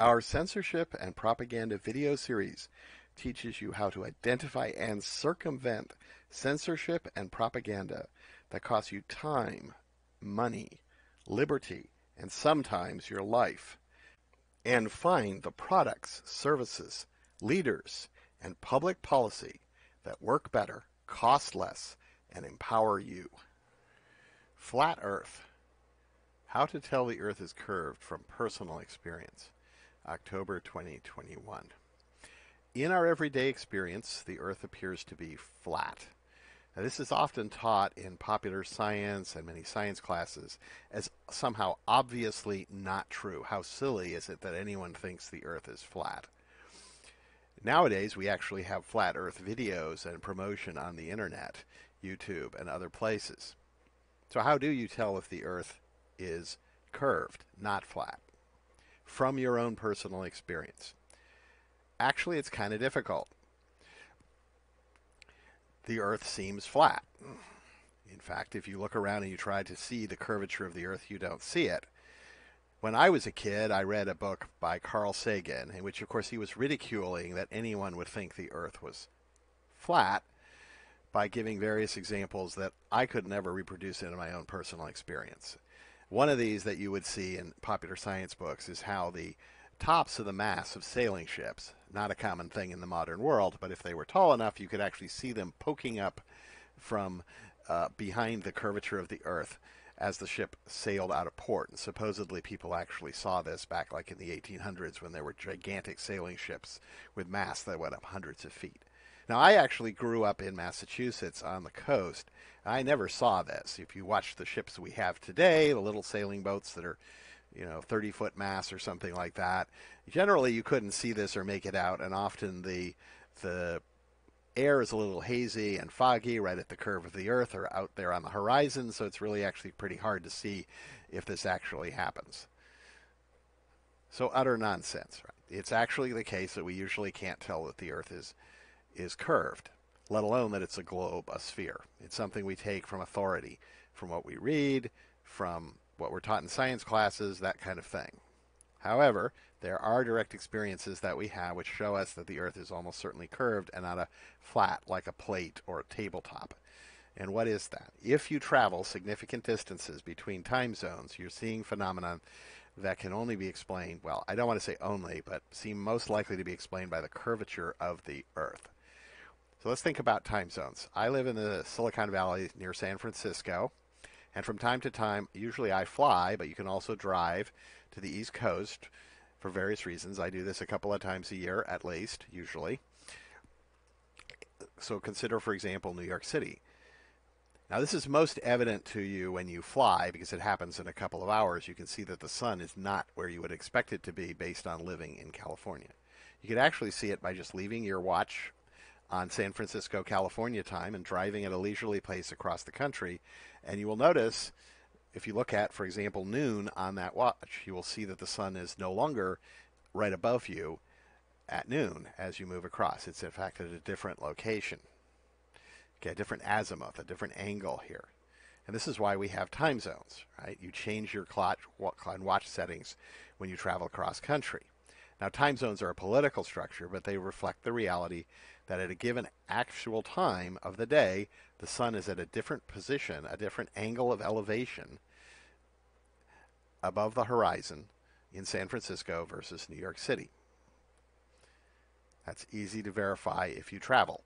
Our censorship and propaganda video series teaches you how to identify and circumvent censorship and propaganda that cost you time, money, liberty, and sometimes your life, and find the products, services, leaders, and public policy that work better, cost less, and empower you. Flat Earth. How to tell the Earth is curved from personal experience. October 2021. In our everyday experience, the Earth appears to be flat. Now, this is often taught in popular science and many science classes as somehow obviously not true. How silly is it that anyone thinks the Earth is flat? Nowadays, we actually have flat Earth videos and promotion on the internet, YouTube, and other places. So how do you tell if the Earth is curved, not flat? From your own personal experience. Actually, it's kind of difficult. The Earth seems flat. In fact, if you look around and you try to see the curvature of the Earth, you don't see it. When I was a kid, I read a book by Carl Sagan, in which, of course, he was ridiculing that anyone would think the Earth was flat by giving various examples that I could never reproduce in my own personal experience. One of these that you would see in popular science books is how the tops of the masts of sailing ships, not a common thing in the modern world, but if they were tall enough, you could actually see them poking up from behind the curvature of the Earth as the ship sailed out of port. And supposedly people actually saw this back like in the 1800s when there were gigantic sailing ships with masts that went up hundreds of feet. Now, I actually grew up in Massachusetts on the coast. I never saw this. If you watch the ships we have today, the little sailing boats that are, 30-foot masts or something like that, generally you couldn't see this or make it out, and often the air is a little hazy and foggy right at the curve of the Earth or out there on the horizon, so it's really actually pretty hard to see if this actually happens. So utter nonsense, right? It's actually the case that we usually can't tell that the Earth is curved, let alone that it's a globe, a sphere. It's something we take from authority, from what we read, from what we're taught in science classes, that kind of thing. However, there are direct experiences that we have which show us that the Earth is almost certainly curved and not a flat like a plate or a tabletop. And what is that? If you travel significant distances between time zones, you're seeing phenomena that can only be explained, well, I don't want to say only, but seem most likely to be explained by the curvature of the Earth. So let's think about time zones. I live in the Silicon Valley near San Francisco, and from time to time, usually I fly, but you can also drive to the East Coast for various reasons. I do this a couple of times a year at least, usually. So consider, for example, New York City. Now, this is most evident to you when you fly because it happens in a couple of hours. You can see that the sun is not where you would expect it to be based on living in California. You could actually see it by just leaving your watch on San Francisco, California time and driving at a leisurely pace across the country. And you will notice, if you look at, for example, noon on that watch, you will see that the sun is no longer right above you at noon as you move across. It's in fact at a different location. Okay, a different azimuth, a different angle here. And this is why we have time zones, right? You change your clock and watch settings when you travel across country. Now, time zones are a political structure, but they reflect the reality that at a given actual time of the day, the sun is at a different position, a different angle of elevation above the horizon in San Francisco versus New York City. That's easy to verify if you travel.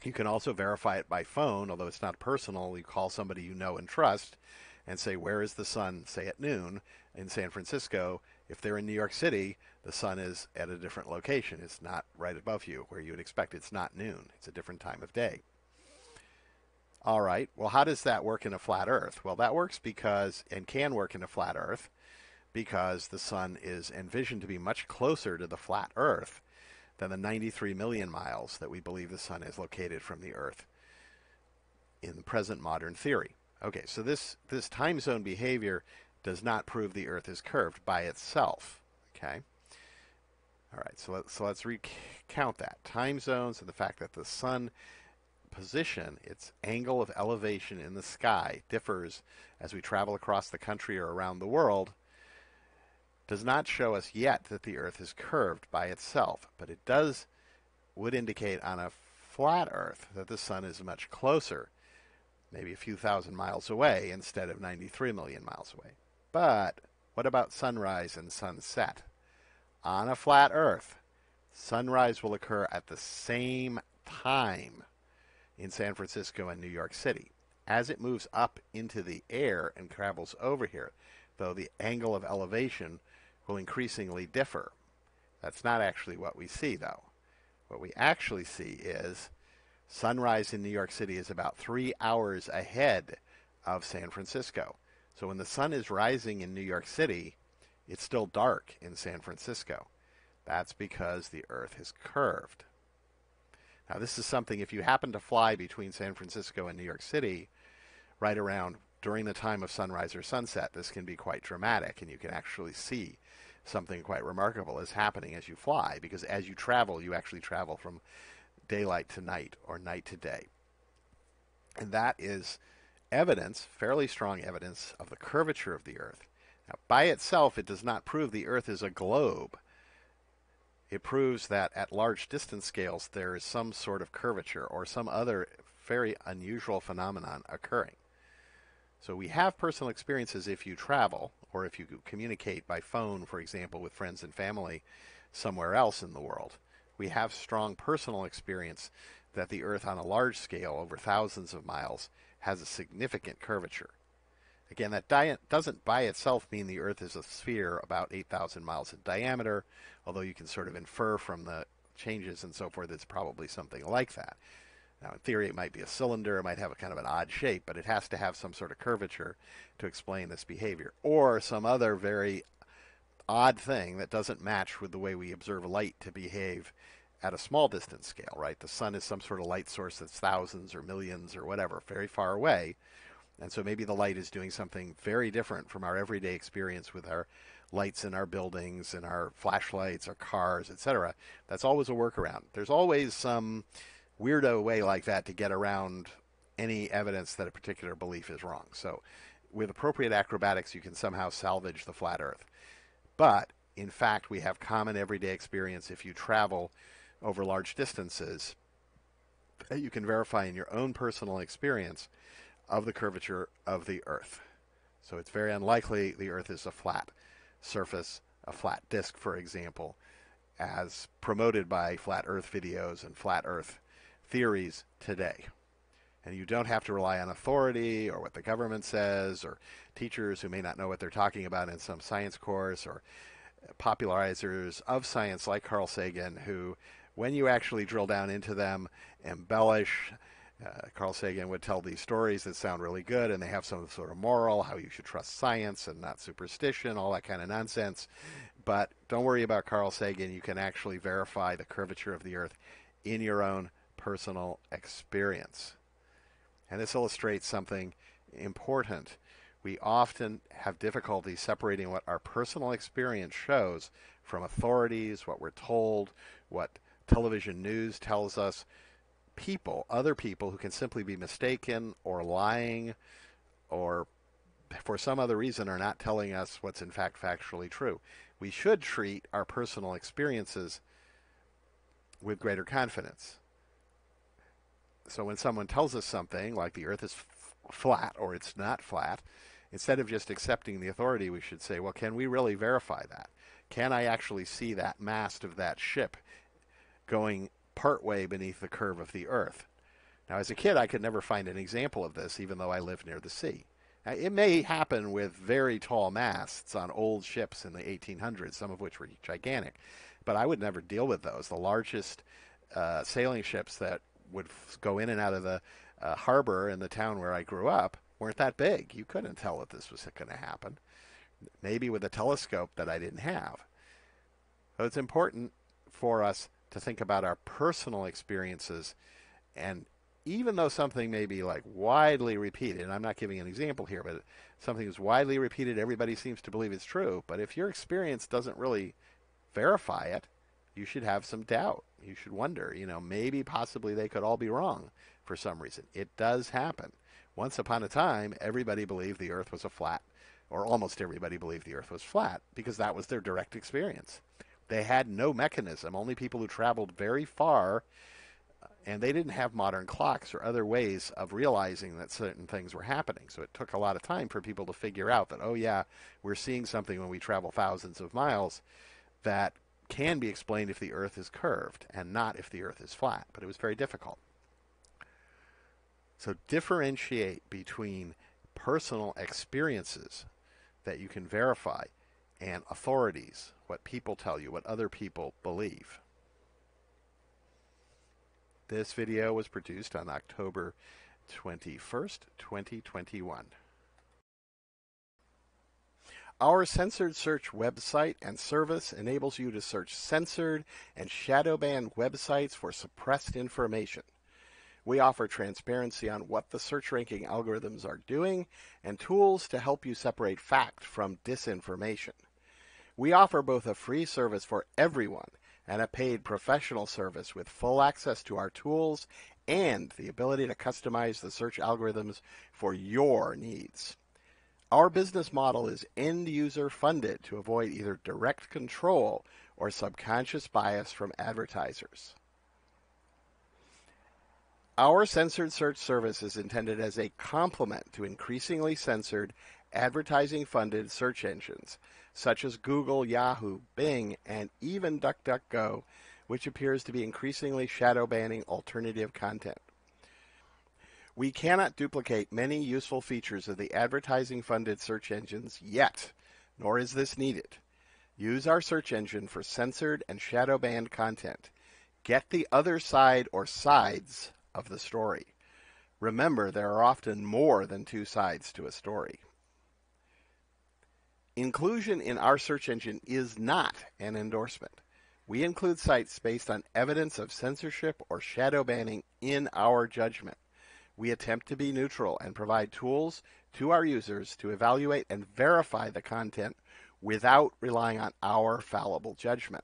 You can also verify it by phone, although it's not personal. You call somebody you know and trust and say, where is the sun, say at noon in San Francisco. If they're in New York City, the sun is at a different location. It's not right above you where you would expect. It's not noon. It's a different time of day. All right, well, how does that work in a flat Earth? Well, that works because, and can work in a flat Earth, because the sun is envisioned to be much closer to the flat Earth than the 93 million miles that we believe the sun is located from the Earth in the present modern theory. Okay, so this time zone behavior does not prove the Earth is curved by itself. Okay. All right, so let's recount that. Time zones and the fact that the sun position, its angle of elevation in the sky, differs as we travel across the country or around the world, does not show us yet that the Earth is curved by itself, but it would indicate on a flat Earth that the sun is much closer, maybe a few thousand miles away instead of 93 million miles away. But what about sunrise and sunset? On a flat Earth, sunrise will occur at the same time in San Francisco and New York City. As it moves up into the air and travels over here, though, the angle of elevation will increasingly differ. That's not actually what we see, though. What we actually see is sunrise in New York City is about 3 hours ahead of San Francisco. So when the sun is rising in New York City, it's still dark in San Francisco. That's because the Earth is curved. Now, this is something, if you happen to fly between San Francisco and New York City right around during the time of sunrise or sunset, this can be quite dramatic, and you can actually see something quite remarkable is happening as you fly, because as you travel, you actually travel from daylight to night or night to day. And that is evidence, fairly strong evidence, of the curvature of the Earth. Now, by itself, it does not prove the Earth is a globe. It proves that at large distance scales, there is some sort of curvature or some other very unusual phenomenon occurring. So we have personal experiences if you travel, or if you communicate by phone, for example, with friends and family somewhere else in the world. We have strong personal experience that the Earth on a large scale, over thousands of miles, has a significant curvature. Again, that doesn't by itself mean the Earth is a sphere about 8,000 miles in diameter, although you can sort of infer from the changes and so forth it's probably something like that. Now, in theory, it might be a cylinder, it might have a kind of an odd shape, but it has to have some sort of curvature to explain this behavior, or some other very odd thing that doesn't match with the way we observe light to behave at a small distance scale, right? The sun is some sort of light source that's thousands or millions or whatever, very far away. And so maybe the light is doing something very different from our everyday experience with our lights in our buildings and our flashlights, our cars, etc. That's always a workaround. There's always some weirdo way like that to get around any evidence that a particular belief is wrong. So with appropriate acrobatics, you can somehow salvage the flat Earth. But in fact, we have common everyday experience if you travel over large distances that you can verify in your own personal experience of the curvature of the Earth. So it's very unlikely the Earth is a flat surface, a flat disk, for example, as promoted by flat Earth videos and flat Earth theories today. And you don't have to rely on authority or what the government says or teachers who may not know what they're talking about in some science course, or popularizers of science like Carl Sagan, who, when you actually drill down into them, embellish. Carl Sagan would tell these stories that sound really good, and they have some sort of moral, how you should trust science and not superstition, all that kind of nonsense. But don't worry about Carl Sagan. You can actually verify the curvature of the Earth in your own personal experience. And this illustrates something important. We often have difficulty separating what our personal experience shows from authorities, what we're told, what television news tells us. People, other people who can simply be mistaken or lying or for some other reason are not telling us what's in fact factually true. We should treat our personal experiences with greater confidence. So when someone tells us something like the Earth is flat or it's not flat, instead of just accepting the authority, we should say, well, can we really verify that? Can I actually see that mast of that ship going partway beneath the curve of the Earth? Now, as a kid, I could never find an example of this, even though I lived near the sea. Now, it may happen with very tall masts on old ships in the 1800s, some of which were gigantic, but I would never deal with those. The largest sailing ships that would go in and out of the harbor in the town where I grew up weren't that big. You couldn't tell that this was going to happen. Maybe with a telescope that I didn't have. So it's important for us to think about our personal experiences, and even though something may be like widely repeated, and I'm not giving an example here, but something is widely repeated, everybody seems to believe it's true, but if your experience doesn't really verify it, you should have some doubt. You should wonder, maybe possibly they could all be wrong for some reason. It does happen. Once upon a time, everybody believed the Earth was a flat or almost everybody believed the Earth was flat because that was their direct experience. They had no mechanism. Only people who traveled very far, and they didn't have modern clocks or other ways of realizing that certain things were happening. So it took a lot of time for people to figure out that, oh yeah, we're seeing something when we travel thousands of miles that can be explained if the Earth is curved and not if the Earth is flat. But it was very difficult. So differentiate between personal experiences that you can verify and authorities, what people tell you, what other people believe. This video was produced on October 21st, 2021. Our Censored Search website and service enables you to search censored and shadow banned websites for suppressed information. We offer transparency on what the search ranking algorithms are doing and tools to help you separate fact from disinformation. We offer both a free service for everyone and a paid professional service with full access to our tools and the ability to customize the search algorithms for your needs. Our business model is end-user funded to avoid either direct control or subconscious bias from advertisers. Our Censored Search service is intended as a complement to increasingly censored, advertising-funded search engines, such as Google, Yahoo, Bing, and even DuckDuckGo, which appears to be increasingly shadow banning alternative content. We cannot duplicate many useful features of the advertising-funded search engines yet, nor is this needed. Use our search engine for censored and shadow banned content. Get the other side or sides of the story. Remember, there are often more than two sides to a story. Inclusion in our search engine is not an endorsement. We include sites based on evidence of censorship or shadow banning in our judgment. We attempt to be neutral and provide tools to our users to evaluate and verify the content without relying on our fallible judgment.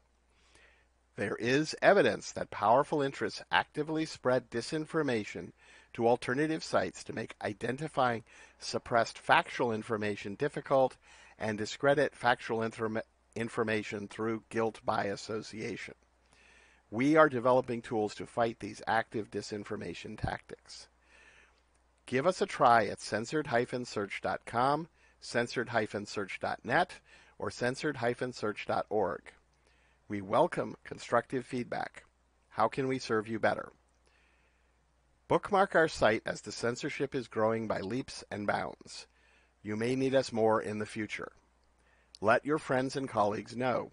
There is evidence that powerful interests actively spread disinformation to alternative sites to make identifying suppressed factual information difficult and discredit factual information through guilt by association. We are developing tools to fight these active disinformation tactics. Give us a try at censored-search.com, censored-search.net, or censored-search.org. We welcome constructive feedback. How can we serve you better? Bookmark our site as the censorship is growing by leaps and bounds. You may need us more in the future. Let your friends and colleagues know.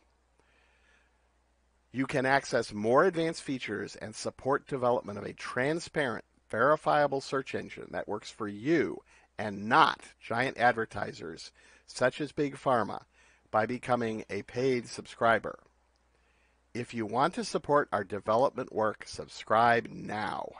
You can access more advanced features and support development of a transparent, verifiable search engine that works for you and not giant advertisers such as Big Pharma by becoming a paid subscriber. If you want to support our development work, subscribe now.